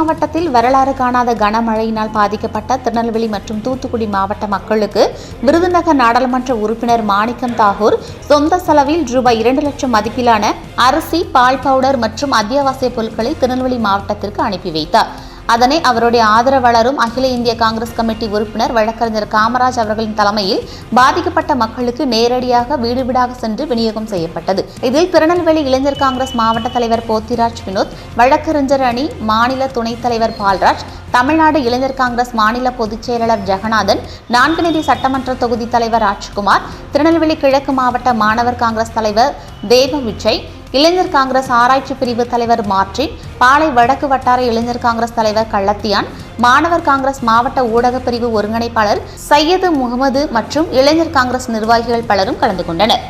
மாவட்டத்தில் வரலாறு காணாத கனமழையினால் பாதிக்கப்பட்ட திருநெல்வேலி மற்றும் தூத்துக்குடி மாவட்ட மக்களுக்கு விருதுநகர் நாடாளுமன்ற உறுப்பினர் மாணிக்கம் தாகூர் சொந்த செலவில் ரூபாய் 2 லட்சம் மதிப்பிலான அரிசி, பால் பவுடர் மற்றும் அத்தியாவசிய பொருட்களை திருநெல்வேலி மாவட்டத்திற்கு அனுப்பி வைத்தார். அதனை அவருடைய ஆதரவாளரும் அகில இந்திய காங்கிரஸ் கமிட்டி உறுப்பினர் வழக்கறிஞர் காமராஜ் அவர்களின் தலைமையில் பாதிக்கப்பட்ட மக்களுக்கு நேரடியாக வீடு வீடாக சென்று விநியோகம் செய்யப்பட்டது. இதில் திருநெல்வேலி இளைஞர் காங்கிரஸ் மாவட்ட தலைவர் போத்திராஜ் வினோத், வழக்கறிஞர் அணி மாநில துணைத் தலைவர் பால்ராஜ், தமிழ்நாடு இளைஞர் காங்கிரஸ் மாநில பொதுச் செயலாளர் ஜெகநாதன், நான்குநேரி சட்டமன்ற தொகுதி தலைவர் ராஜ்குமார், திருநெல்வேலி கிழக்கு மாவட்ட மாணவர் காங்கிரஸ் தலைவர் தேவ விஜய், இளைஞர் காங்கிரஸ் ஆராய்ச்சி பிரிவு தலைவர் மார்டின், பாளை வடக்கு வட்டார இளைஞர் காங்கிரஸ் தலைவர் கள்ளத்தியான், மாணவர் காங்கிரஸ் மாவட்ட ஊடக பிரிவு ஒருங்கிணைப்பாளர் சையது முகமது மற்றும் இளைஞர் காங்கிரஸ் நிர்வாகிகள் பலரும் கலந்து கொண்டனர்.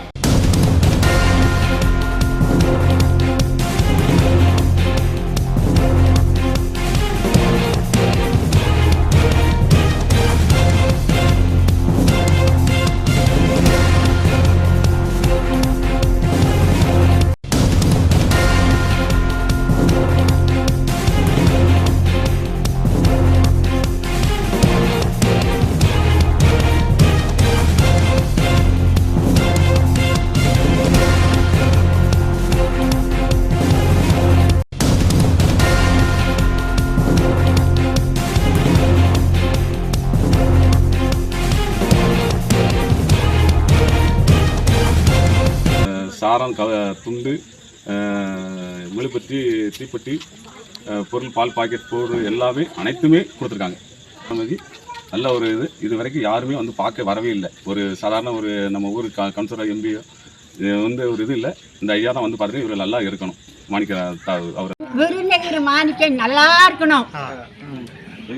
சாரம், துண்டு, மெழுகுபத்தி, தீப்பெட்டி, பொருள், பால் பாக்கெட் பொருள் எல்லாமே அனைத்துமே கொடுத்துருக்காங்க. நல்ல ஒரு இது வரைக்கும் யாருமே வந்து பார்க்க வரவே இல்லை. ஒரு சாதாரண ஒரு நம்ம ஊர் கவுன்சிலர், எம்பி வந்து ஒரு இது இல்லை. இந்த ஐயா தான் வந்து பார்த்துட்டு இவர் நல்லா இருக்கணும். மாணிக்க அவர் விருதுநகர் மாணிக்கம் நல்லா இருக்கணும்.